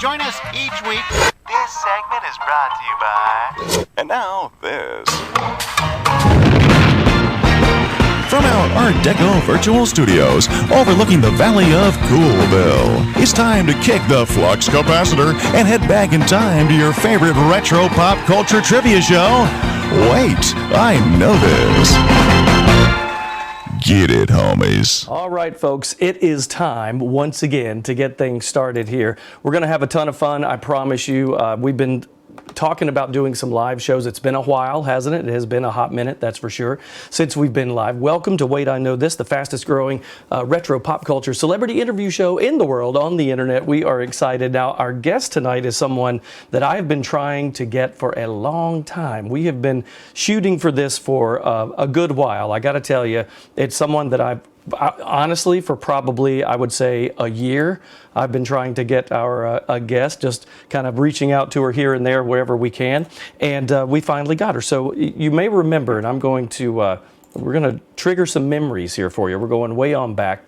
Join us each week. This segment is brought to you by... And now, this. From our Art Deco virtual studios overlooking the Valley of Coolville, it's time to kick the flux capacitor and head back in time to your favorite retro pop culture trivia show. Wait, I know this. Get it, homies. All right, folks, it is time once again to get things started here. We're going to have a ton of fun, I promise you. We've been talking about doing some live shows. It's been a while, hasn't it? It has been a hot minute, that's for sure, since we've been live. Welcome to Wait, I Know This, the fastest growing retro pop culture celebrity interview show in the world on the internet. We are excited. Now, our guest tonight is someone that I've been trying to get for a long time. We have been shooting for this for a good while. I got to tell you, it's someone that honestly, for probably, I would say, a year, I've been trying to get our a guest, just kind of reaching out to her here and there, wherever we can, and we finally got her. So you may remember, and I'm going to, we're going to trigger some memories here for you. We're going way on back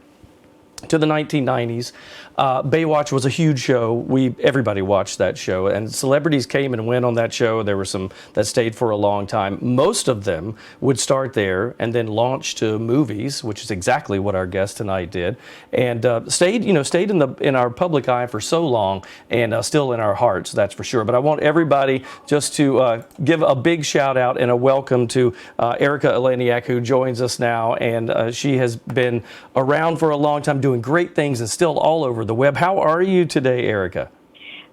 to the 1990s. Baywatch was a huge show. Everybody watched that show, and celebrities came and went on that show. There were some that stayed for a long time. Most of them would start there and then launch to movies, which is exactly what our guest tonight did, and stayed in our public eye for so long, and still in our hearts, that's for sure. But I want everybody just to give a big shout out and a welcome to Erika Eleniak, who joins us now, and she has been around for a long time, doing great things and still all over the web. How are you today, Erika?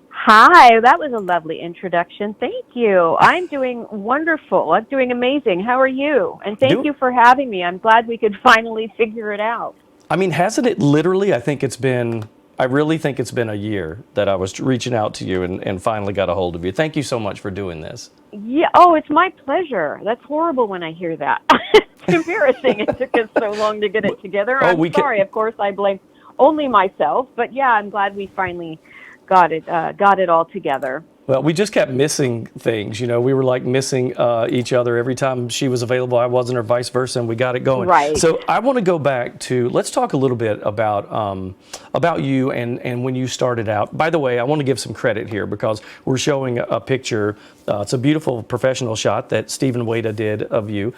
Hi, that was a lovely introduction. Thank you. I'm doing wonderful. I'm doing amazing. How are you? And thank you for having me. I'm glad we could finally figure it out. I mean, hasn't it literally? I really think it's been a year that I was reaching out to you and finally got a hold of you. Thank you so much for doing this. Yeah. Oh, it's my pleasure. That's horrible when I hear that. It's embarrassing. It took us so long to get it together. I'm sorry. Of course, I blame only myself. But yeah, I'm glad we finally got it all together. Well, we just kept missing things. You know, we were like missing each other every time she was available. I wasn't, or vice versa, and we got it going. Right. So I want to go back to, let's talk a little bit about you and when you started out. By the way, I want to give some credit here because we're showing a picture. It's a beautiful professional shot that Stephen did of you.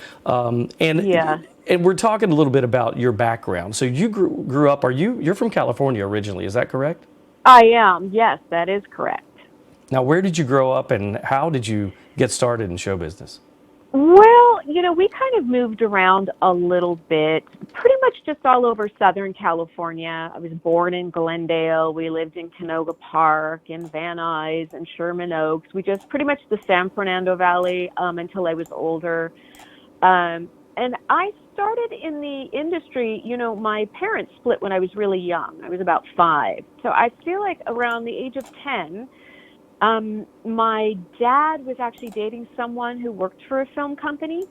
And we're talking a little bit about your background. So you grew up. You're from California originally? Is that correct? I am. Yes, that is correct. Now, where did you grow up and how did you get started in show business? Well, we kind of moved around a little bit, pretty much just all over Southern California. I was born in Glendale. We lived in Canoga Park, in Van Nuys, and Sherman Oaks. We just pretty much the San Fernando Valley until I was older. And I started in the industry, my parents split when I was really young. I was about 5. So I feel like around the age of 10, my dad was actually dating someone who worked for a film company,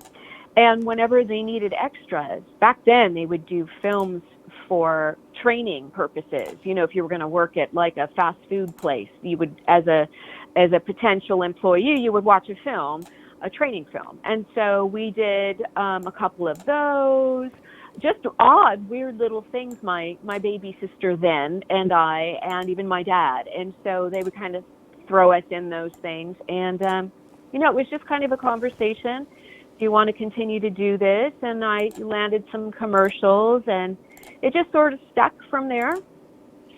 and whenever they needed extras, back then they would do films for training purposes. If you were going to work at like a fast food place, you would, as a potential employee, you would watch a training film. And so we did a couple of those. Just odd, weird little things, my baby sister then and I, and even my dad. And so they would kind of throw us in those things. And, it was just kind of a conversation. Do you want to continue to do this? And I landed some commercials, and it just sort of stuck from there.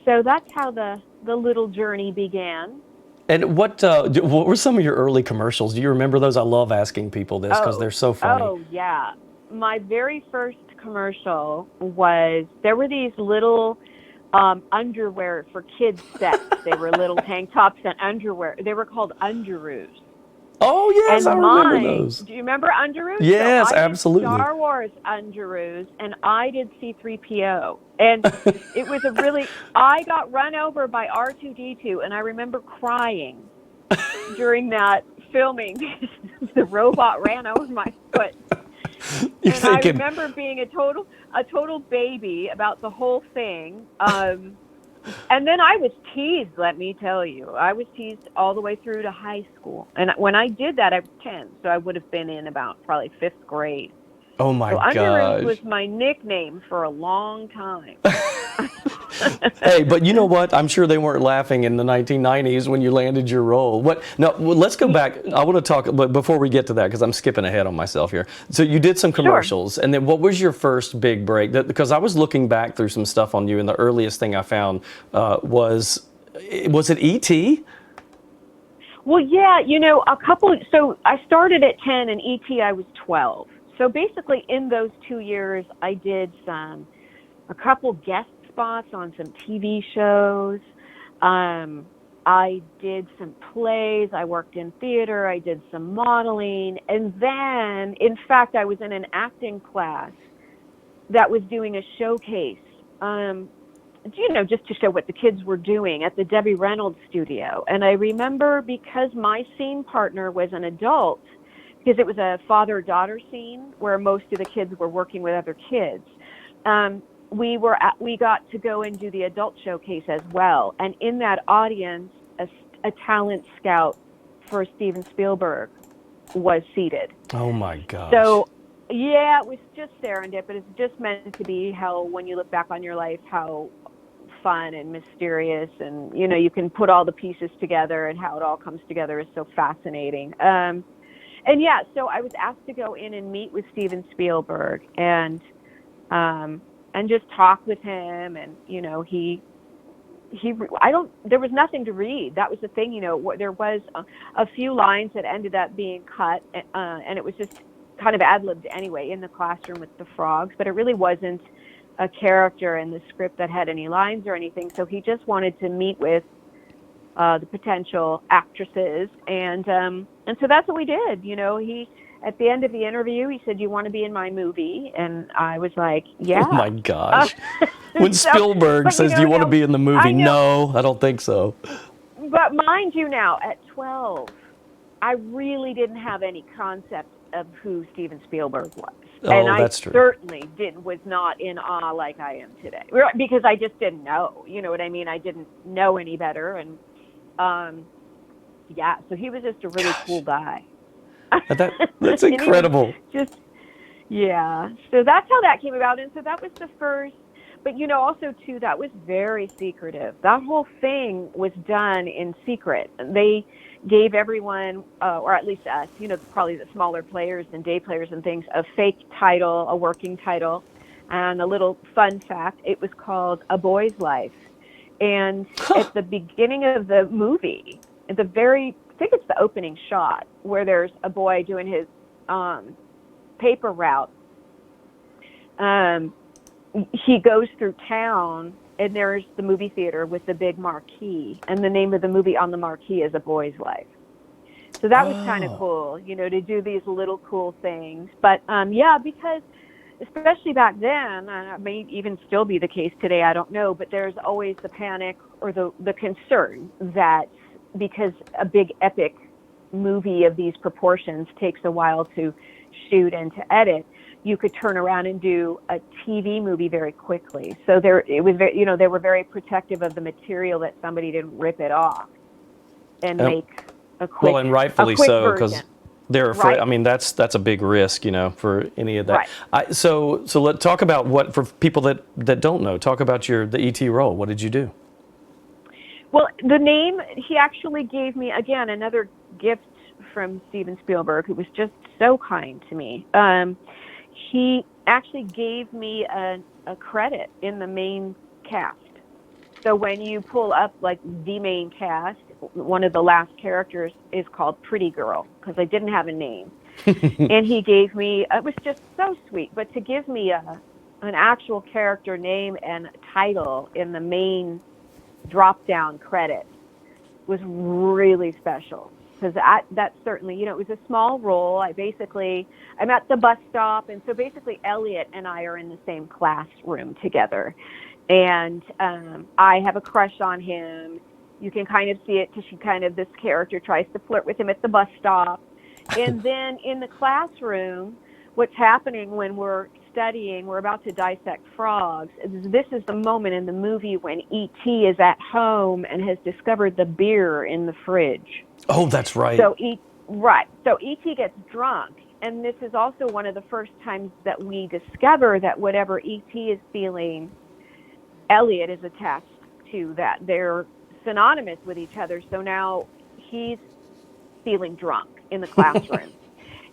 So that's how the little journey began. And what were some of your early commercials? Do you remember those? I love asking people this because they're so funny. Oh, yeah. My very first commercial there were these little underwear for kids sets. They were little tank tops and underwear. They were called Underoos. Oh, yes, and I remember those. Do you remember Underoos? Yes, so I absolutely. Did Star Wars Underoos, and I did C-3PO. And it was I got run over by R2-D2, and I remember crying during that filming. The robot ran over my foot. I remember being a total baby about the whole thing. And then I was teased, let me tell you. I was teased all the way through to high school. And when I did that, I was 10, so I would have been in about probably 5th grade. Oh, my gosh. Underoos was my nickname for a long time. Hey, but you know what? I'm sure they weren't laughing in the 1990s when you landed your role. What? No, well, let's go back. I want to talk, but before we get to that, because I'm skipping ahead on myself here. So you did some commercials, and then what was your first big break? Because I was looking back through some stuff on you, and the earliest thing I found was it E.T.? Well, yeah, so I started at 10 and ET I was 12. So basically in those 2 years, I did a couple guest spots on some TV shows. I did some plays. I worked in theater. I did some modeling. And then, in fact, I was in an acting class that was doing a showcase, just to show what the kids were doing at the Debbie Reynolds studio. And I remember, because my scene partner was an adult, because it was a father-daughter scene where most of the kids were working with other kids, we got to go and do the adult showcase as well. And in that audience, a talent scout for Stephen Spielberg was seated. Oh my gosh. So yeah, it was just serendipitous. It's just meant to be how, when you look back on your life, how fun and mysterious, and you can put all the pieces together, and how it all comes together is so fascinating. And yeah, so I was asked to go in and meet with Steven Spielberg and just talk with him, and there was nothing to read. That was the thing, there was a few lines that ended up being cut, and it was just kind of ad-libbed anyway in the classroom with the frogs, but it really wasn't a character in the script that had any lines or anything. So he just wanted to meet with the potential actresses, and so that's what we did. He, at the end of the interview, he said, "You want to be in my movie?" And I was like, "Yeah." Oh my gosh. When Spielberg says, "Do you want to be in the movie?" No, I don't think so. But mind you, now at 12, I really didn't have any concept of who Steven Spielberg was. Oh, and that's I true. certainly was not in awe like I am today, because I just didn't know. You know what I mean? I didn't know any better, and yeah. So he was just a really cool guy. That's incredible. Yeah. So that's how that came about, and so that was the first. But also too, that was very secretive. That whole thing was done in secret. They gave everyone, or at least us, probably the smaller players and day players and things, a fake title, a working title, and a little fun fact: it was called A Boy's Life. And at the beginning of the movie, I think it's the opening shot, where there's a boy doing his paper route. He goes through town, and there's the movie theater with the big marquee, and the name of the movie on the marquee is A Boy's Life. So that was kind of cool, to do these little cool things. But yeah, because especially back then, it may even still be the case today, I don't know, but there's always the panic or the concern that, because a big epic movie of these proportions takes a while to shoot and to edit, you could turn around and do a TV movie very quickly. So they were very protective of the material, that somebody didn't rip it off and make a quick, well, and rightfully so, because they're afraid. Right. I mean, that's a big risk, for any of that. Right. So let's talk about what, for people that don't know, talk about the ET role. What did you do? Well, the name, he actually gave me, again, another gift from Steven Spielberg, who was just so kind to me. He actually gave me a credit in the main cast. So when you pull up like the main cast, one of the last characters is called Pretty Girl, because I didn't have a name. And he gave me, it was just so sweet, but to give me an actual character name and title in the main drop-down credit was really special. Because that certainly, it was a small role. I'm at the bus stop, and so basically Elliot and I are in the same classroom together. And I have a crush on him. You can kind of see it, because this character tries to flirt with him at the bus stop. And then in the classroom, what's happening when we're studying, we're about to dissect frogs. This is the moment in the movie when E.T. is at home and has discovered the beer in the fridge. Oh, that's right. So E.T. gets drunk, and this is also one of the first times that we discover that whatever E.T. is feeling, Elliot is attached to that. They're synonymous with each other. So now he's feeling drunk in the classroom.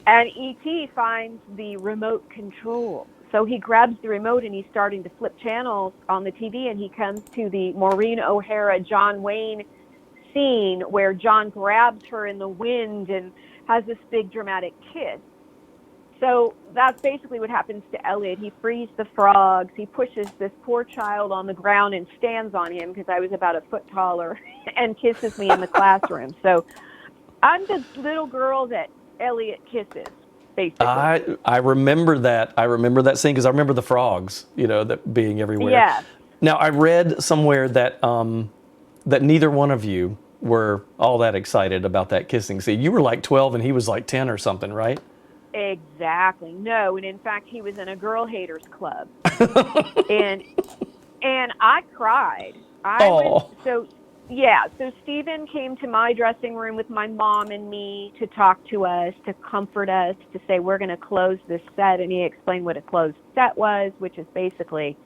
And E.T. finds the remote control. So he grabs the remote and he's starting to flip channels on the TV, and he comes to the Maureen O'Hara, John Wayne scene where John grabs her in the wind and has this big dramatic kiss. So that's basically what happens to Elliot. He frees the frogs. He pushes this poor child on the ground and stands on him, because I was about a foot taller, and kisses me in the classroom. So I'm the little girl that Elliot kisses, basically. I remember that. I remember that scene because I remember the frogs, that being everywhere. Yes. Now, I read somewhere that that neither one of you were all that excited about that kissing scene. You were like 12 and he was like 10 or something, right? Exactly. No, and in fact, he was in a girl haters club, and I cried. So Stephen came to my dressing room with my mom and me to talk to us, to comfort us, to say we're going to close this set, and he explained what a closed set was, which is basically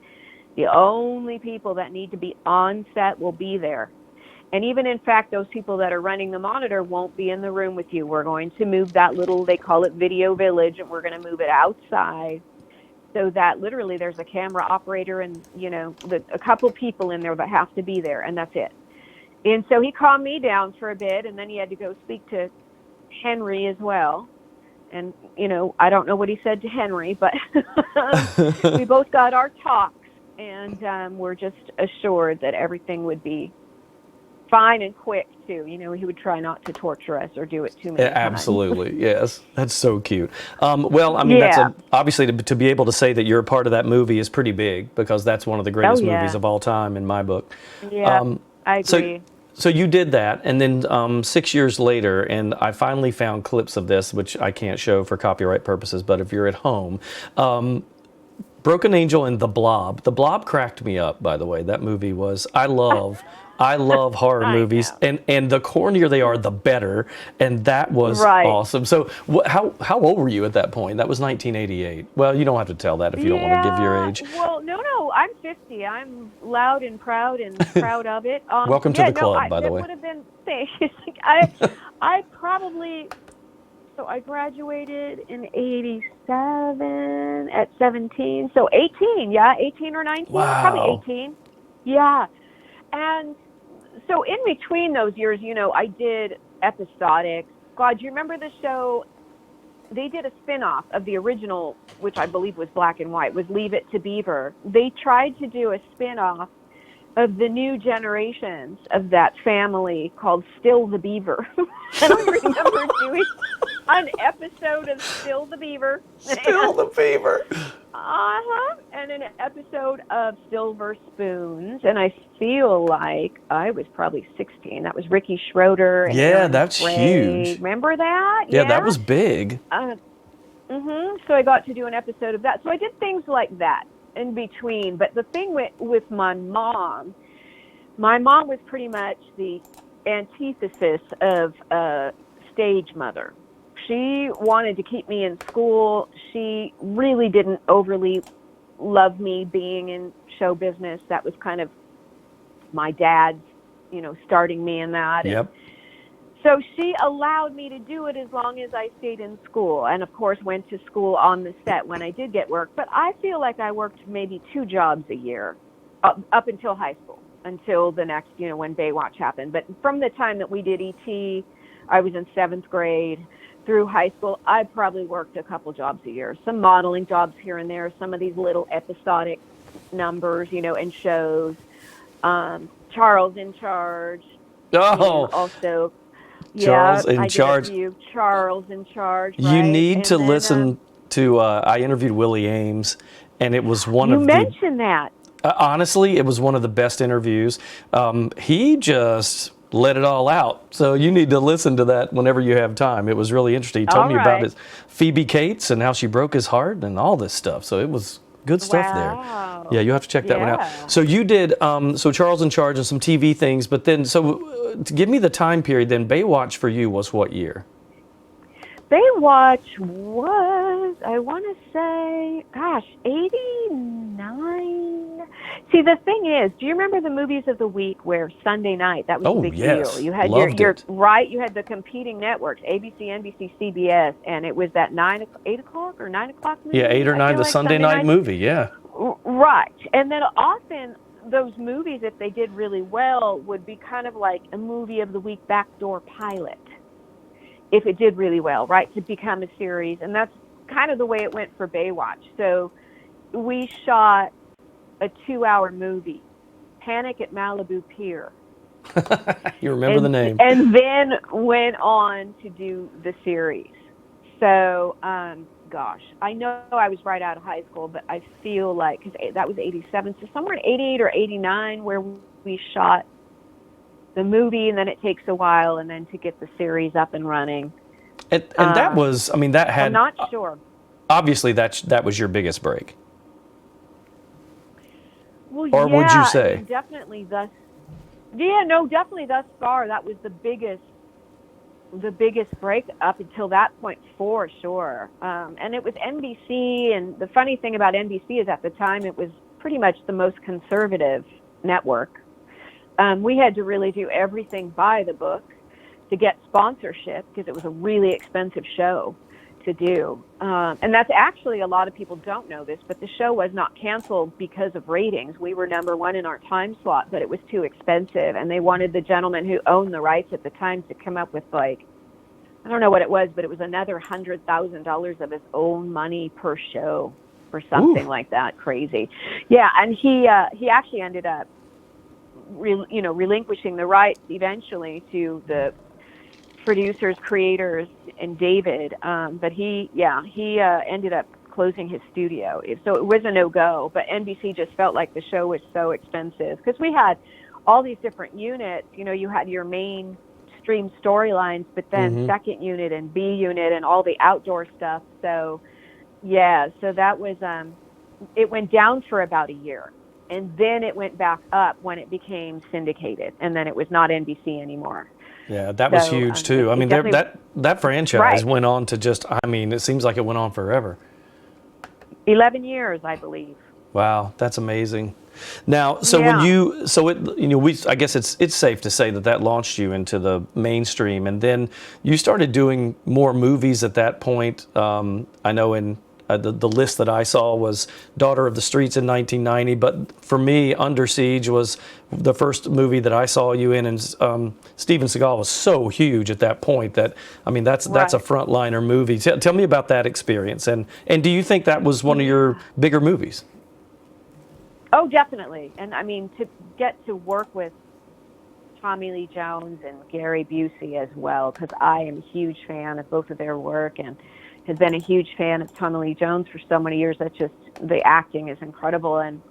the only people that need to be on set will be there. And even, in fact, those people that are running the monitor won't be in the room with you. We're going to move that little, they call it video village, and we're going to move it outside so that literally there's a camera operator and, a couple people in there that have to be there, and that's it. And so he calmed me down for a bit, and then he had to go speak to Henry as well. And, I don't know what he said to Henry, but we both got our talks, and we're just assured that everything would be fine and quick too. He would try not to torture us or do it too many times. Absolutely, yes. That's so cute. That's obviously to be able to say that you're a part of that movie is pretty big, because that's one of the greatest movies of all time in my book. Yeah, I agree. So you did that, and then 6 years later, and I finally found clips of this, which I can't show for copyright purposes, but if you're at home, Broken Angel and The Blob. The Blob cracked me up, by the way. That movie was, I love horror movies, and the cornier they are, the better, and that was awesome. So how old were you at that point? That was 1988. Well, you don't have to tell that if you don't want to give your age. Well, no, I'm 50. I'm loud and proud and proud of it. Welcome to the club, by the way. Would have been, I probably, so I graduated in 87 at 17, so 18, 18 or 19, probably 18. Yeah. And so in between those years, I did episodic. God, do you remember the show? They did a spin-off of the original, which I believe was black and white, was Leave It to Beaver. They tried to do a spin-off of the new generations of that family called Still the Beaver. And I remember doing an episode of Still the Beaver. Still the Beaver. And an episode of Silver Spoons. And I feel like I was probably 16. That was Ricky Schroeder. And Aaron that's Gray. huge. Remember that? Yeah, that was big. So I got to do an episode of that. So I did things like that in between. But the thing with my mom was pretty much the antithesis of a stage mother. She wanted to keep me in school. She really didn't overly love me being in show business. That was kind of my dad's, starting me in that. Yep. So she allowed me to do it as long as I stayed in school, and of course went to school on the set when I did get work. But I feel like I worked maybe 2 jobs a year up until high school, until the next, when Baywatch happened. But from the time that we did E.T., I was in 7th grade through high school, I probably worked a couple jobs a year, some modeling jobs here and there, some of these little episodic numbers, and shows. Charles in Charge. Oh, also. Charles in Charge. Charles in Charge. You right? need to listen to. I interviewed Willie Ames, and it was one of the. You mentioned that. Honestly, it was one of the best interviews. He just let it all out. So you need to listen to that whenever you have time. It was really interesting. He told me about his Phoebe Cates and how she broke his heart and all this stuff. So it was good stuff there. Yeah, you have to check that one out. So you did, so Charles in Charge and some TV things, but then, to give me the time period, then Baywatch for you was what year? Baywatch was I want to say, gosh, 89. See, the thing is, do you remember the movies of the week where Sunday night, that was a big deal? You had Loved your it. right, you had the competing networks, ABC, NBC, CBS, and it was that 8 o'clock or 9 o'clock movie? Yeah, 8 or 9, the Sunday night movie, yeah. Right. And then often those movies, if they did really well, would be kind of like a movie of the week backdoor pilot, if it did really well, right, to become a series. And that's kind of the way it went for Baywatch. So we shot a 2-hour movie, Panic at Malibu Pier. You remember the name. And then went on to do the series. So, gosh, I know I was right out of high school, but I feel like, because that was 87, so somewhere in 88 or 89 where we shot the movie, and then it takes a while, and then to get the series up and running. And that was, I mean, that had... I'm not sure. Obviously, that was your biggest break. Well, or yeah, would you say? I mean, definitely thus far, that was the biggest break up until that point, for sure. And it was NBC, and the funny thing about NBC is at the time it was pretty much the most conservative network. We had to really do everything by the book to get sponsorship because it was a really expensive show to do. And that's actually, a lot of people don't know this, but the show was not canceled because of ratings. We were number one in our time slot, but it was too expensive. And they wanted the gentleman who owned the rights at the time to come up with, like, I don't know what it was, but it was another $100,000 of his own money per show or something like that. Crazy. Yeah. And he actually ended up, relinquishing the rights eventually to the producers, creators, and David. But he ended up closing his studio. So it was a no-go, but NBC just felt like the show was so expensive because we had all these different units. You had your mainstream storylines, but then second unit and B unit and all the outdoor stuff. So yeah, so that was, it went down for about a year. And then it went back up when it became syndicated, and then it was not NBC anymore. Yeah, that was huge too. I mean, that franchise went on to just, I mean, it seems like it went on forever. 11 years, I believe. Wow, that's amazing. Now, so when I guess it's safe to say that launched you into the mainstream, and then you started doing more movies at that point. I know in the list that I saw was Daughter of the Streets in 1990, but for me, Under Siege was the first movie that I saw you in, and Steven Seagal was so huge at that point that, I mean, that's a frontliner movie. Tell me about that experience, and do you think that was one of your bigger movies? Oh, definitely. And I mean, to get to work with Tommy Lee Jones and Gary Busey as well, because I am a huge fan of both of their work and has been a huge fan of Tommy Lee Jones for so many years. That's just, the acting is incredible. And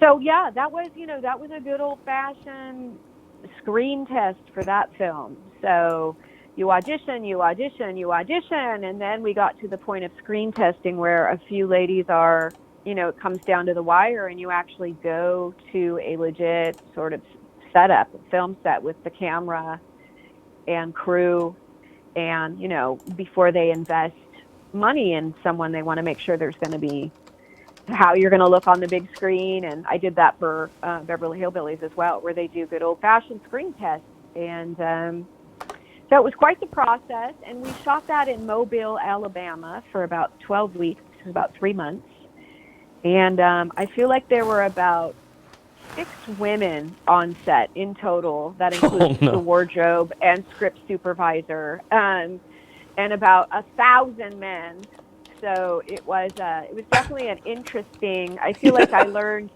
so, yeah, that was a good old-fashioned screen test for that film. So you audition, and then we got to the point of screen testing where a few ladies are, it comes down to the wire, and you actually go to a legit sort of setup, film set with the camera and crew. And, before they invest money in someone, they want to make sure there's going to be how you're going to look on the big screen. And I did that for Beverly Hillbillies as well, where they do good old-fashioned screen tests. And so it was quite the process. And we shot that in Mobile, Alabama for about 12 weeks, about 3 months. And I feel like there were about 6 women on set in total. That includes the wardrobe and script supervisor, and about 1,000 men. So it was definitely an interesting. I feel like I learned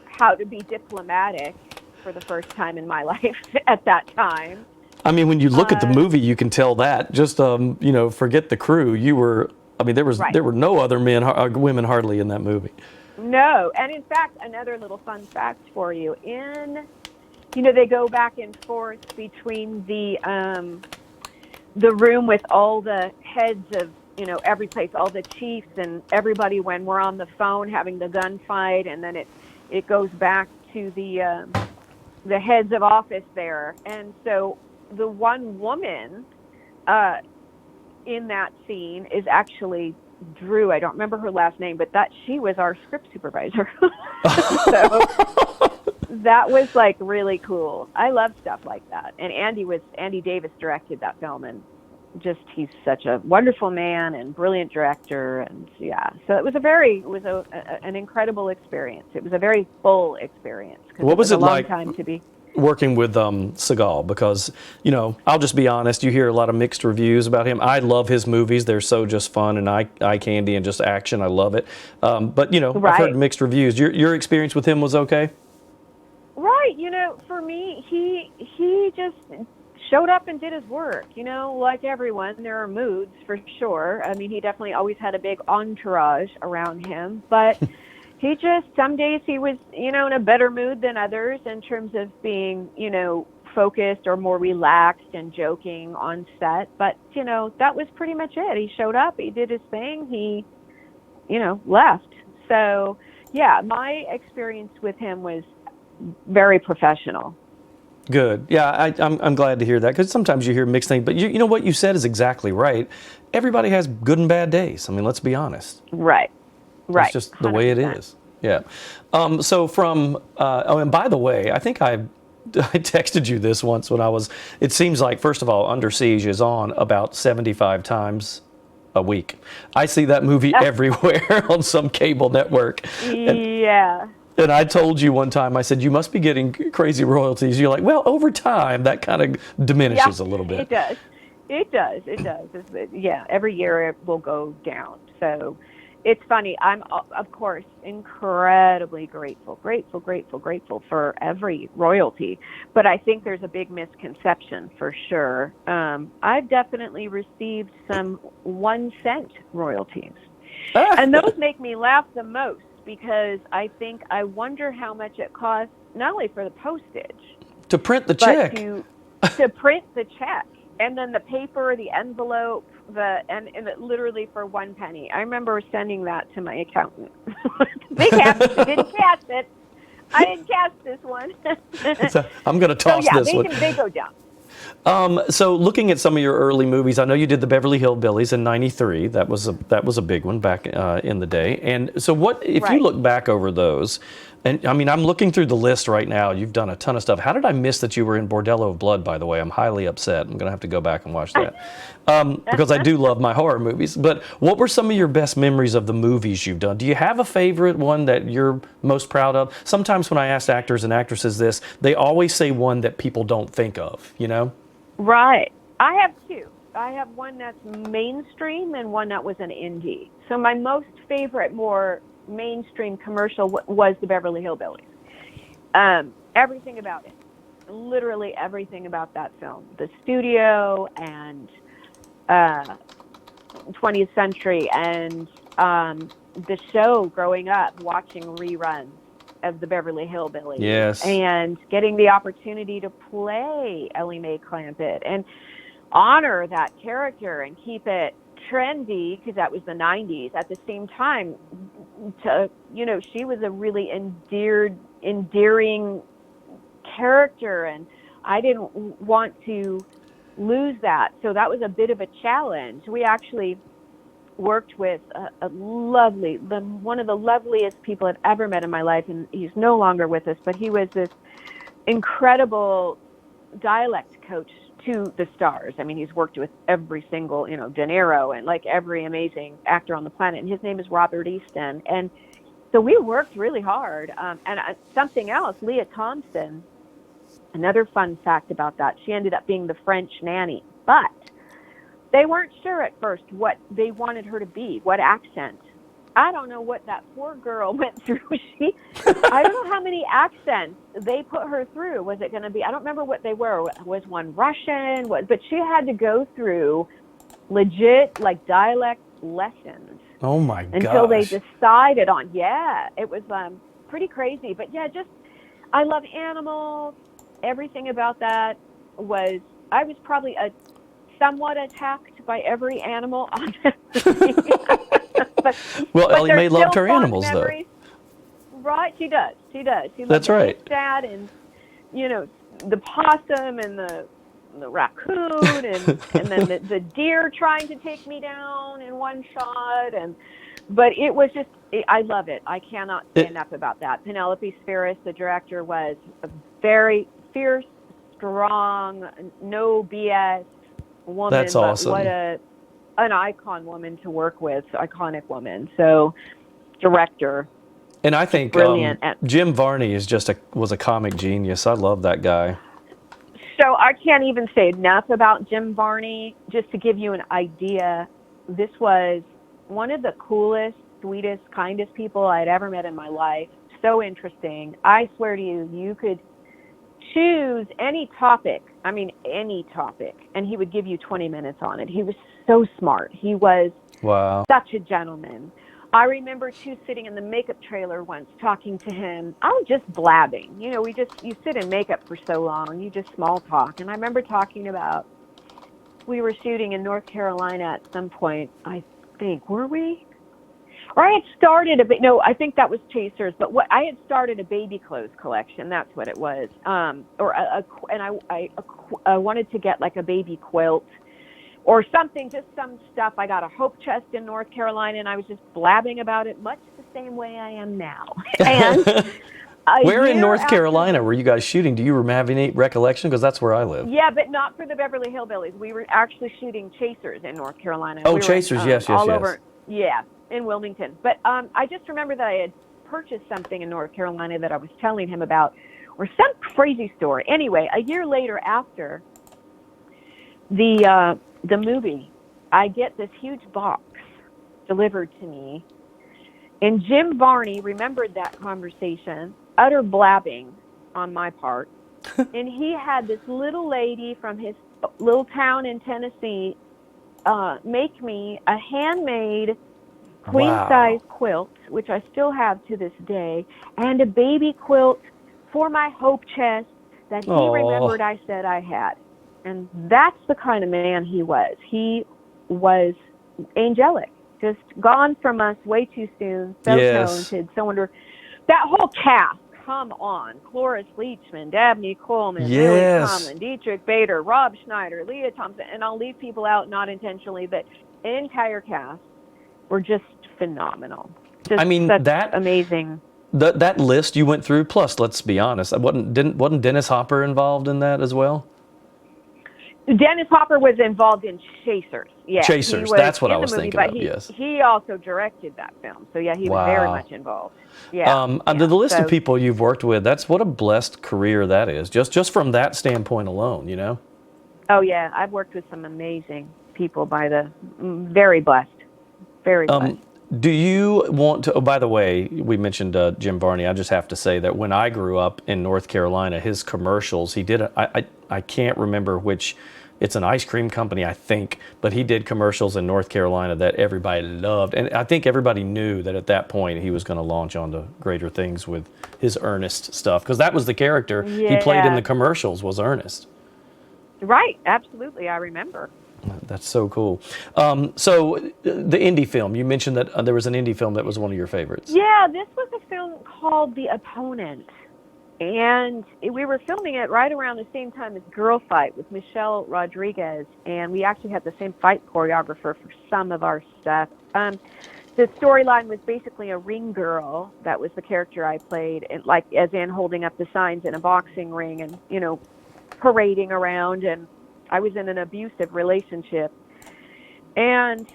how to be diplomatic for the first time in my life at that time. I mean, when you look at the movie, you can tell that. Just forget the crew. You were. I mean, there were no other women hardly in that movie. No, and in fact, another little fun fact for you. They go back and forth between the room with all the heads of, every place, all the chiefs and everybody when we're on the phone having the gunfight, and then it goes back to the heads of office there. And so the one woman in that scene is actually Drew, I don't remember her last name, but she was our script supervisor. So that was like really cool. I love stuff like that. And Andy Davis directed that film, and he's such a wonderful man and brilliant director. And yeah, so it was an incredible experience. It was a very full experience. What was it like? A long time to be working with Seagal, because, I'll just be honest, you hear a lot of mixed reviews about him. I love his movies. They're so just fun and eye candy and just action. I love it. But, Right. I've heard mixed reviews. Your experience with him was okay? Right. For me, he just showed up and did his work. Like everyone, there are moods for sure. I mean, he definitely always had a big entourage around him, but some days he was, in a better mood than others in terms of being, focused or more relaxed and joking on set. But, that was pretty much it. He showed up, he did his thing, he, left. So, yeah, my experience with him was very professional. Good. Yeah, I'm glad to hear that, because sometimes you hear mixed things. But you know what you said is exactly right. Everybody has good and bad days. I mean, let's be honest. Right. Right. It's just the way it 100%. is. Yeah. So from, and by the way, I think I texted you this once when it seems like, first of all, Under Siege is on about 75 times a week. I see that movie everywhere on some cable network. Yeah. And I told you one time, I said, you must be getting crazy royalties. You're like, well, over time, that kind of diminishes a little bit. It does. It does. Yeah, every year it will go down. So it's funny. I'm, of course, incredibly grateful for every royalty. But I think there's a big misconception for sure. I've definitely received some 1 cent royalties. And those make me laugh the most, because I wonder how much it costs, not only for the postage, to print the check, to print the check, and then the paper, the envelope, and it literally for 1 penny. I remember sending that to my accountant. They didn't cash it. I didn't cash this one. I'm going to toss this one. They go down. So looking at some of your early movies, I know you did the Beverly Hillbillies in '93. That was a big one back in the day. And so if you look back over those, and I mean, I'm looking through the list right now. You've done a ton of stuff. How did I miss that you were in Bordello of Blood, by the way? I'm highly upset. I'm going to have to go back and watch that. Because I do love my horror movies. But what were some of your best memories of the movies you've done? Do you have a favorite one that you're most proud of? Sometimes when I ask actors and actresses this, they always say one that people don't think of, Right. I have two. I have one that's mainstream and one that was an indie. So my most favorite, more mainstream commercial was the Beverly Hillbillies. Everything about it. Literally everything about that film. The studio and 20th Century and the show growing up, watching reruns of the Beverly Hillbillies. Yes. And getting the opportunity to play Ellie Mae Clampett and honor that character and keep it trendy, because that was the 90s. At the same time, she was a really endearing character, and I didn't want to lose that. So that was a bit of a challenge. We actually worked with one of the loveliest people I've ever met in my life, and he's no longer with us, but he was this incredible dialect coach to the stars. I mean, he's worked with every single, De Niro and like every amazing actor on the planet, and his name is Robert Easton. And so we worked really hard. Something else, Leah Thompson, another fun fact about that, she ended up being the French nanny, but they weren't sure at first what they wanted her to be, what accent. I don't know what that poor girl went through. I don't know how many accents they put her through. Was it going to be, I don't remember what they were. Was one Russian? But she had to go through legit dialect lessons. Oh my gosh. Until they decided on, it was pretty crazy. But I love animals. Everything about that I was probably somewhat attacked by every animal on that Well, Ellie Mae loved her animals, memories. Though. Right, she does. She That's right. Dad and the possum and the the raccoon, and then the deer trying to take me down in one shot, but it was just, I love it. I cannot say enough about that. Penelope Spheris, the director, was a very fierce, strong, no BS woman. That's awesome. But what an icon woman to work with, iconic woman. So, director. And I think brilliant. Jim Varney was a comic genius. I love that guy. So I can't even say enough about Jim Varney. Just to give you an idea, this was one of the coolest, sweetest, kindest people I'd ever met in my life. So interesting. I swear to you, you could choose any topic, and he would give you 20 minutes on it. He was so smart. He was such a gentleman. I remember, too, sitting in the makeup trailer once talking to him. I was just blabbing. You know, you sit in makeup for so long, you just small talk. And I remember talking about, we were shooting in North Carolina at some point, I think, were we? Or I had started I think that was Chasers, but I had started a baby clothes collection. That's what it was. And I wanted to get like a baby quilt or something, just some stuff. I got a hope chest in North Carolina, and I was just blabbing about it, much the same way I am now. And where in North Carolina were you guys shooting? Do you have any recollection? Because that's where I live. Yeah, but not for the Beverly Hillbillies. We were actually shooting Chasers in North Carolina. Oh, Chasers, yes. Over, yeah, in Wilmington. But I just remember that I had purchased something in North Carolina that I was telling him about, or some crazy story. Anyway, a year later, after the movie, I get this huge box delivered to me, and Jim Varney remembered that conversation, utter blabbing on my part, and he had this little lady from his little town in Tennessee make me a handmade queen-size quilt, which I still have to this day, and a baby quilt for my hope chest that he remembered I said I had. And that's the kind of man he was. He was angelic, just gone from us way too soon, so talented, so wonderful. That whole cast, come on. Cloris Leachman, Dabney Coleman, Lily Tomlin, Dietrich Bader, Rob Schneider, Leah Thompson, and I'll leave people out, not intentionally, but the entire cast were just phenomenal. That amazing. That list you went through, plus, let's be honest, wasn't Dennis Hopper involved in that as well? Dennis Hopper was involved in Chasers. Yeah, Chasers. That's what I was thinking of. Yes. He also directed that film. So yeah, he was very much involved. Yeah. The list of people you've worked with, that's what a blessed career that is. Just from that standpoint alone, you know. Oh yeah, I've worked with some amazing people. Very blessed. Very blessed. Do you want to? Oh, by the way, we mentioned Jim Varney. I just have to say that when I grew up in North Carolina, his commercials, he did. I can't remember which. It's an ice cream company, I think, but he did commercials in North Carolina that everybody loved, and I think everybody knew that at that point he was going to launch onto greater things with his Ernest stuff, because that was the character he played in the commercials, was Ernest. Right, absolutely, I remember. That's so cool. So the indie film, you mentioned that there was an indie film that was one of your favorites. Yeah, this was a film called The Opponent. And we were filming it right around the same time as Girl Fight with Michelle Rodriguez. And we actually had the same fight choreographer for some of our stuff. The storyline was basically a ring girl. That was the character I played, and like as in holding up the signs in a boxing ring and, you know, parading around. And I was in an abusive relationship and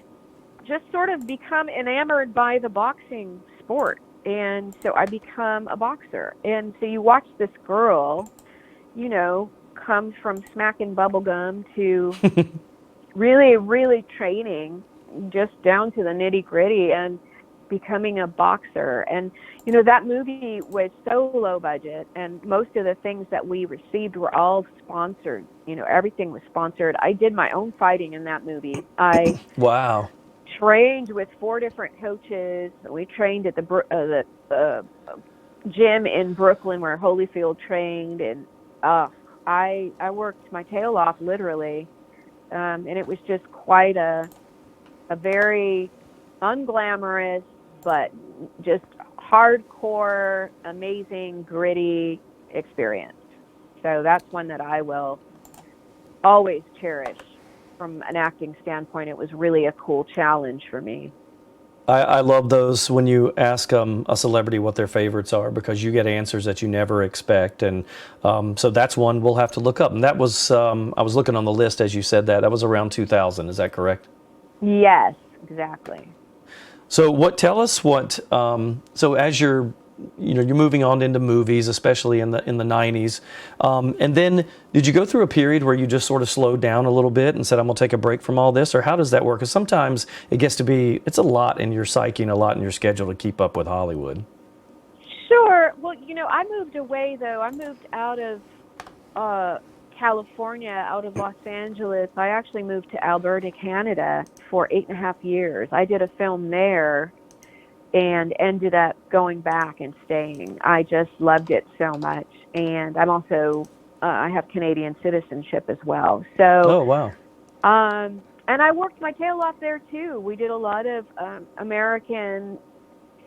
just sort of become enamored by the boxing sport. And so I become a boxer. And so you watch this girl, you know, come from smacking bubble gum to really, really training just down to the nitty gritty and becoming a boxer. And, you know, that movie was so low budget, and most of the things that we received were all sponsored. You know, everything was sponsored. I did my own fighting in that movie. I trained with 4 different coaches. We trained at the gym in Brooklyn where Holyfield trained, and I worked my tail off, literally, and it was just quite a very unglamorous but just hardcore, amazing, gritty experience. So that's one that I will always cherish. From an acting standpoint, it was really a cool challenge for me. I love those when you ask a celebrity what their favorites are, because you get answers that you never expect. And so that's one we'll have to look up. And that was, I was looking on the list as you said that. That was around 2000. Is that correct? Yes, exactly. So tell us what, so as you're moving on into movies, especially in the 90s. And then did you go through a period where you just sort of slowed down a little bit and said, I'm going to take a break from all this? Or how does that work? Because sometimes it gets to be, it's a lot in your psyche and a lot in your schedule to keep up with Hollywood. Sure. Well, I moved away, though. I moved out of California, out of Los Angeles. I actually moved to Alberta, Canada for 8.5 years. I did a film there and ended up going back and staying. I just loved it so much. And I'm also, I have Canadian citizenship as well. So, oh, wow. And I worked my tail off there too. We did a lot of American,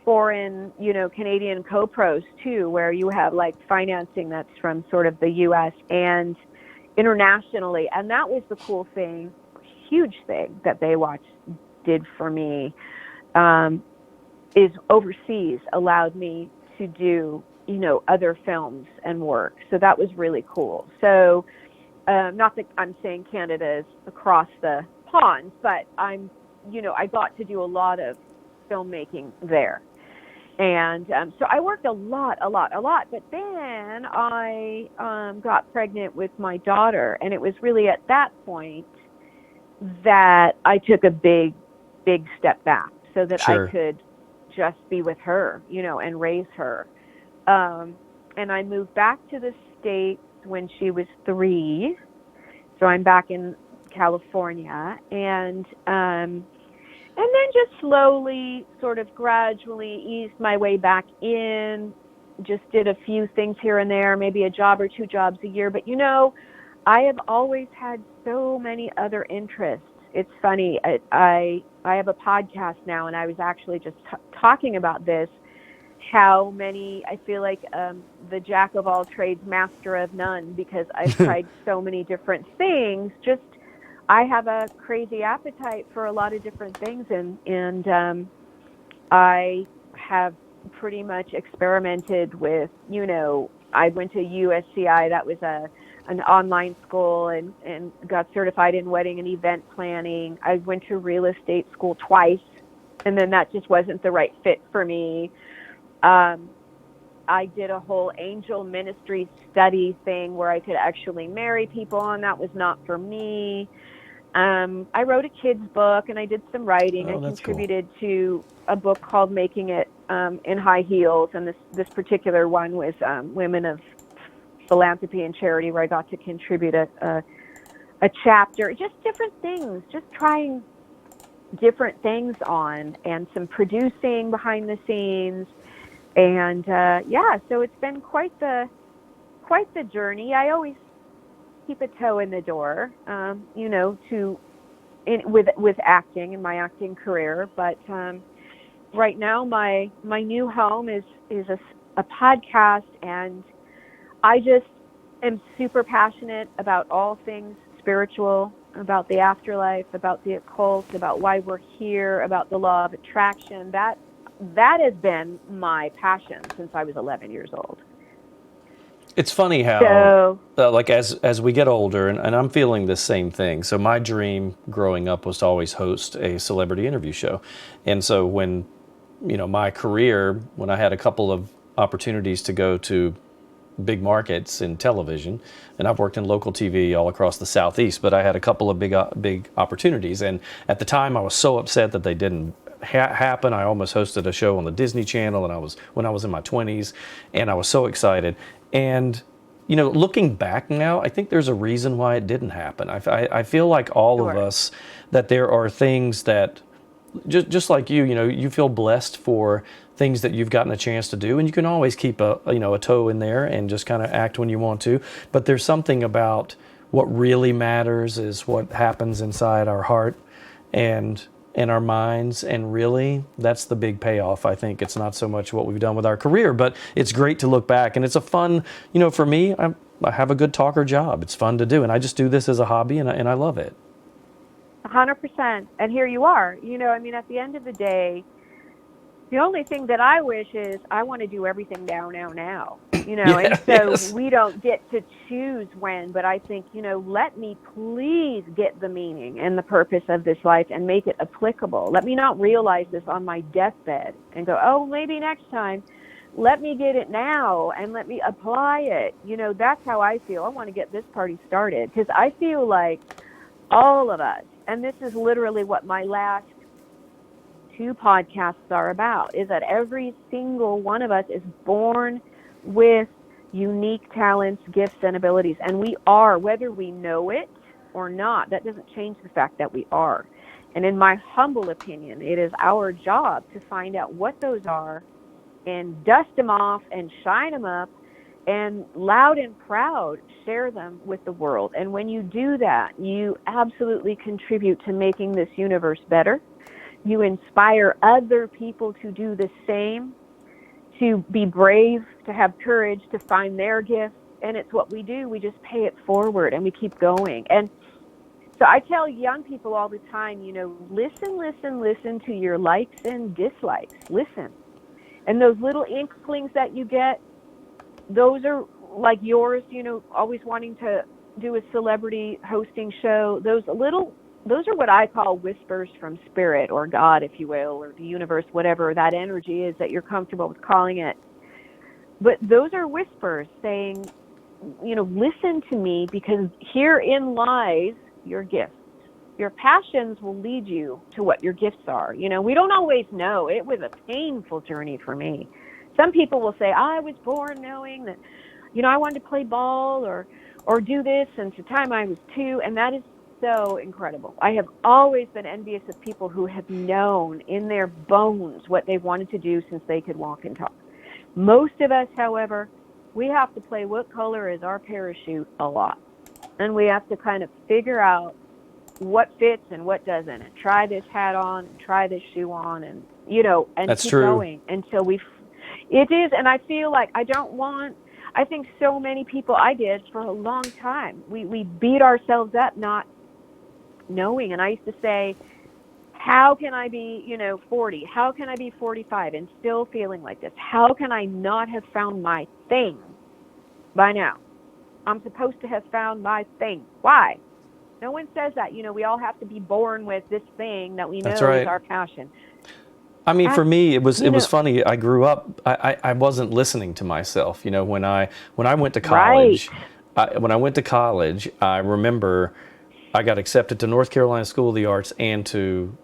foreign, Canadian co-pros too, where you have like financing that's from sort of the U.S. and internationally. And that was the cool thing, huge thing that Baywatch did for me. Is overseas allowed me to do, other films and work. So that was really cool. So not that I'm saying Canada is across the pond, but I got to do a lot of filmmaking there. And so I worked a lot. But then I got pregnant with my daughter. And it was really at that point that I took a big step back so that Sure. I could just be with her, and raise her. And I moved back to the States when she was 3. So I'm back in California, and then just slowly, sort of gradually eased my way back in, just did a few things here and there, maybe a job or 2 jobs a year. But, I have always had so many other interests. It's funny. I have a podcast now, and I was actually just talking about this, how many, I feel like the jack of all trades, master of none, because I've tried so many different things. Just, I have a crazy appetite for a lot of different things, and I have pretty much experimented with, I went to USCI, that was an online school, and got certified in wedding and event planning. I went to real estate school twice, and then that just wasn't the right fit for me. I did a whole angel ministry study thing where I could actually marry people, and that was not for me. I wrote a kid's book, and I did some writing. Oh, I that's contributed to a book called Making It in High Heels, and this particular one was Women of Philanthropy and Charity, where I got to contribute a chapter. Just different things, just trying different things on, and some producing behind the scenes. And so it's been quite the journey. I always keep a toe in the door, with acting and my acting career. But right now, my new home is a podcast, and I just am super passionate about all things spiritual, about the afterlife, about the occult, about why we're here, about the law of attraction. That has been my passion since I was 11 years old. It's funny how, like as we get older, and I'm feeling the same thing. So my dream growing up was to always host a celebrity interview show. And so when, my career, when I had a couple of opportunities to go to big markets in television, and I've worked in local TV all across the Southeast, but I had a couple of big opportunities. And at the time I was so upset that they didn't happen. I almost hosted a show on the Disney Channel, and when I was in my 20s, and I was so excited. And looking back now, I think there's a reason why it didn't happen. I feel like all of us, that there are things that, just like you feel blessed for things that you've gotten a chance to do, and you can always keep a toe in there and just kind of act when you want to. But there's something about what really matters is what happens inside our heart and our minds, and really that's the big payoff. I think it's not so much what we've done with our career, but it's great to look back, and it's a fun, for me, I have a good talker job. It's fun to do, and I just do this as a hobby, and I love it. 100%. And here you are. I mean, at the end of the day, the only thing that I wish is I want to do everything now. And so yes. we don't get to choose when, but I think, let me please get the meaning and the purpose of this life and make it applicable. Let me not realize this on my deathbed and go, oh, maybe next time. Let me get it now and let me apply it. That's how I feel. I want to get this party started because I feel like all of us, and this is literally what my last 2 podcasts are about, is that every single one of us is born with unique talents, gifts, and abilities. And we are, whether we know it or not, that doesn't change the fact that we are. And in my humble opinion, it is our job to find out what those are and dust them off and shine them up and loud and proud share them with the world. And when you do that, you absolutely contribute to making this universe better. You inspire other people to do the same, to be brave, to have courage, to find their gifts. And it's what we do. We just pay it forward and we keep going. And so I tell young people all the time, listen to your likes and dislikes. Listen. And those little inklings that you get, those are like yours, always wanting to do a celebrity hosting show. Those are what I call whispers from spirit or God, if you will, or the universe, whatever that energy is that you're comfortable with calling it. But those are whispers saying, listen to me because herein lies your gifts. Your passions will lead you to what your gifts are. We don't always know. It was a painful journey for me. Some people will say, I was born knowing that, I wanted to play ball or do this since the time I was 2, and that is so incredible. I have always been envious of people who have known in their bones what they wanted to do since they could walk and talk. Most of us, however, we have to play what color is our parachute a lot. And we have to kind of figure out what fits and what doesn't, and try this hat on and try this shoe on and, and That's keep true. going until it is. And I feel like I think so many people, I did for a long time. We beat ourselves up not knowing. And I used to say, how can I be, 40? How can I be 45 and still feeling like this? How can I not have found my thing by now? I'm supposed to have found my thing. Why? No one says that. We all have to be born with this thing that we know That's right. is our passion. I mean, for me, it was funny. I grew up. I wasn't listening to myself. When I went to college, Right. I remember I got accepted to North Carolina School of the Arts and to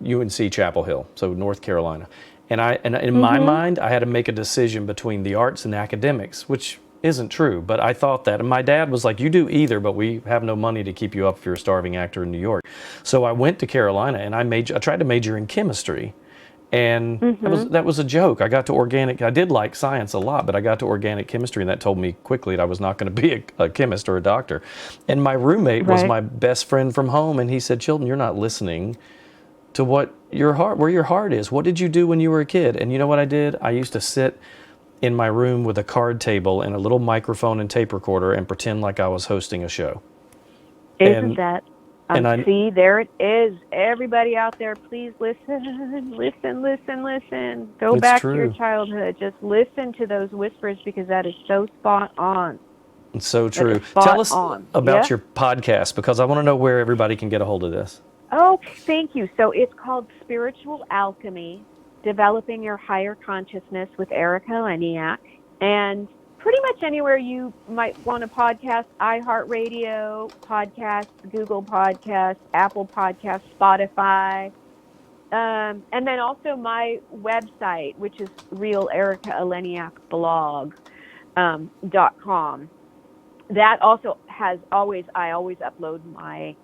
UNC Chapel Hill, so North Carolina. And in my mind, I had to make a decision between the arts and academics, which isn't true, but I thought that. And my dad was like, you do either, but we have no money to keep you up if you're a starving actor in New York. So I went to Carolina and I tried to major in chemistry. And that was a joke. I got to organic. I did like science a lot, but I got to organic chemistry, and that told me quickly that I was not going to be a chemist or a doctor. And my roommate was Right. my best friend from home, and he said, Chilton, you're not listening to where your heart is. What did you do when you were a kid? And you know what I did? I used to sit in my room with a card table and a little microphone and tape recorder and pretend like I was hosting a show. Isn't that? and See, there it is. Everybody out there, please listen, listen. Go It's back to your true. childhood. Just listen to those whispers because that is so spot on. It's so That is true. spot Tell us on. about Yeah? your podcast, because I want to know where everybody can get a hold of this. Oh, thank you. So it's called Spiritual Alchemy, Developing Your Higher Consciousness with Erika Eleniak. And pretty much anywhere you might want a podcast, iHeartRadio podcast, Google Podcast, Apple Podcast, Spotify. And then also my website, which is realericaeleniakblog.com. That also has I always upload my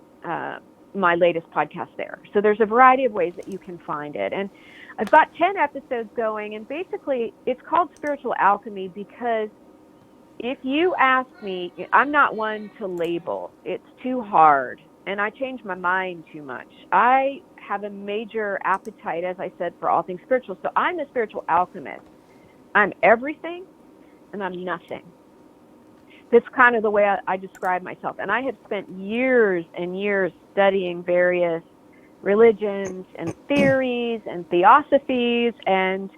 my latest podcast there. So there's a variety of ways that you can find it. And I've got 10 episodes going, and basically it's called Spiritual Alchemy because if you ask me, I'm not one to label. It's too hard, and I change my mind too much. I have a major appetite, as I said, for all things spiritual. So I'm a spiritual alchemist. I'm everything, and I'm nothing. That's kind of the way I describe myself. And I have spent years and years studying various religions and theories and theosophies, and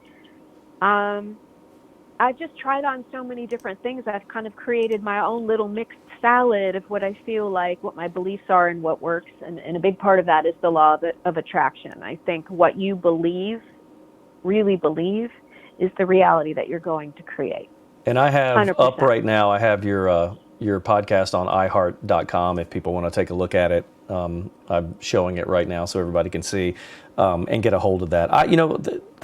I've just tried on so many different things. I've kind of created my own little mixed salad of what I feel like, what my beliefs are, and what works. And a big part of that is the law of attraction. I think what you believe, really believe, is the reality that you're going to create. And I have 100%. up right now, I have your podcast on iHeart.com if people want to take a look at it. I'm showing it right now so everybody can see and get a hold of that.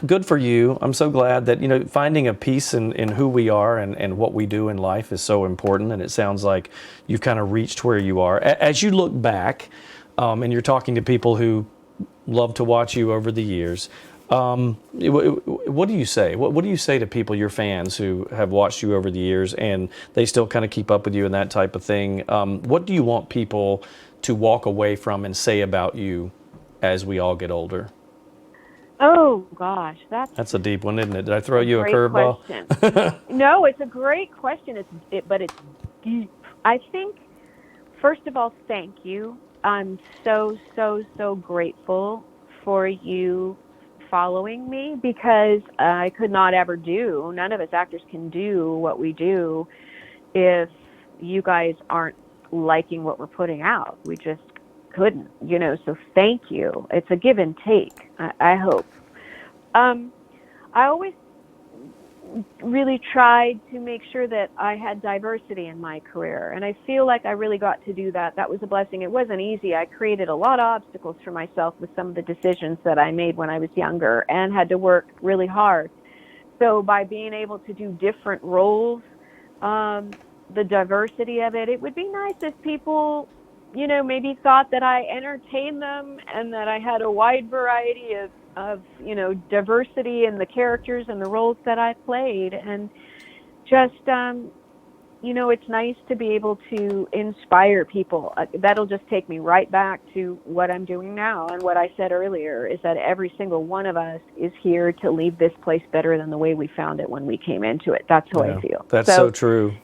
Good for you. I'm so glad that, finding a peace in who we are and what we do in life is so important. And it sounds like you've kind of reached where you are. As you look back and you're talking to people who love to watch you over the years, what do you say? What do you say to people, your fans who have watched you over the years and they still kind of keep up with you and that type of thing? What do you want people to walk away from and say about you as we all get older? Oh gosh, that's a deep one, isn't it? Did I throw you a curveball? No, it's a great question. But it's deep. I think, first of all, thank you. I'm so grateful for you following me, because I could not ever do, none of us actors can do what we do if you guys aren't liking what we're putting out. We just couldn't, so thank you. It's a give and take, I hope. I always really tried to make sure that I had diversity in my career, and I feel like I really got to do that. That was a blessing. It wasn't easy. I created a lot of obstacles for myself with some of the decisions that I made when I was younger and had to work really hard. So by being able to do different roles, the diversity of it would be nice if people, maybe thought that I entertained them and that I had a wide variety of diversity in the characters and the roles that I played. And just, it's nice to be able to inspire people. That'll just take me right back to what I'm doing now. And what I said earlier is that every single one of us is here to leave this place better than the way we found it when we came into it. That's how I feel. That's so true.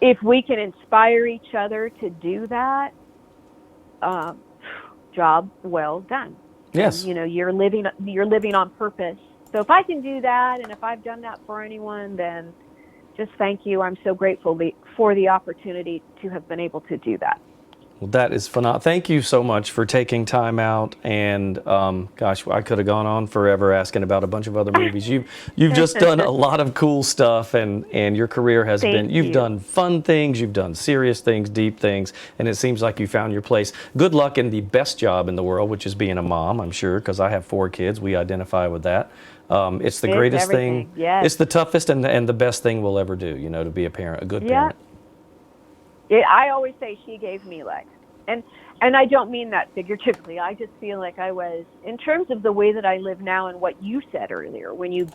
If we can inspire each other to do that, job well done. Yes. And, you're living on purpose. So if I can do that, and if I've done that for anyone, then just thank you. I'm so grateful for the opportunity to have been able to do that. Well, that is phenomenal. Thank you so much for taking time out. And gosh, I could have gone on forever asking about a bunch of other movies. You've just done a lot of cool stuff, and your career has been. You've done fun things, you've done serious things, deep things, and it seems like you found your place. Good luck in the best job in the world, which is being a mom. I'm sure, because I have 4 kids. We identify with that. It's the greatest thing. Yes. It's the toughest and the best thing we'll ever do. To be a parent, a good parent. I always say she gave me legs. And I don't mean that figuratively. I just feel like I was, in terms of the way that I live now and what you said earlier, when you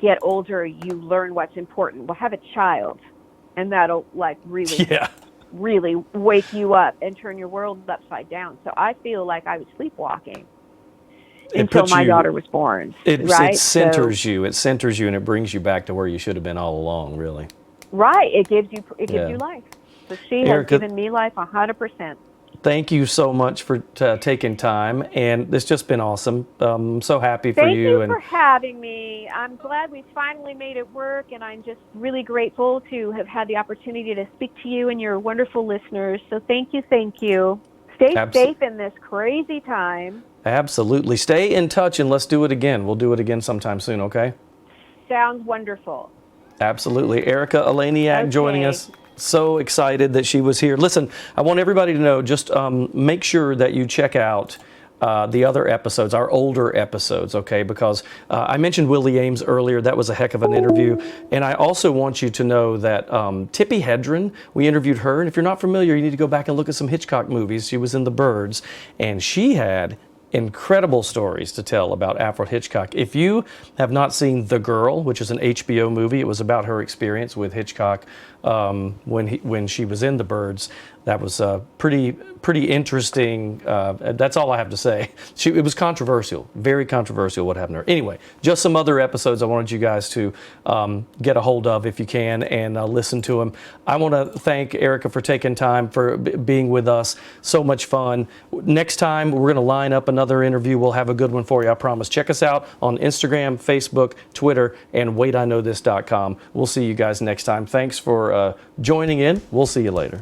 get older, you learn what's important. Well, have a child, and that'll really wake you up and turn your world upside down. So I feel like I was sleepwalking until my daughter was born. It centers you. It centers you, and it brings you back to where you should have been all along, really. Right. It gives you life. So she has given me life 100%. Thank you so much for taking time, and it's just been awesome. I'm so happy for you. Thank you for having me. I'm glad we finally made it work, and I'm just really grateful to have had the opportunity to speak to you and your wonderful listeners. So thank you. Stay safe in this crazy time. Absolutely. Stay in touch, and let's do it again. We'll do it again sometime soon, okay? Sounds wonderful. Absolutely. Erika Eleniak joining us. So excited that she was here. Listen, I want everybody to know, just make sure that you check out the other episodes, our older episodes, okay? Because I mentioned Willie Ames earlier. That was a heck of an interview. And I also want you to know that Tippi Hedren, we interviewed her. And if you're not familiar, you need to go back and look at some Hitchcock movies. She was in The Birds. And she had incredible stories to tell about Alfred Hitchcock. If you have not seen The Girl, which is an HBO movie, it was about her experience with Hitchcock when she was in The Birds. that was pretty interesting. That's all I have to say. It was controversial, very controversial what happened to her. Anyway, just some other episodes I wanted you guys to get a hold of if you can and listen to them. I want to thank Erika for taking time for being with us. So much fun. Next time we're going to line up another interview. We'll have a good one for you, I promise. Check us out on Instagram, Facebook, Twitter, and waitiknowthis.com. We'll see you guys next time. Thanks for joining in. We'll see you later.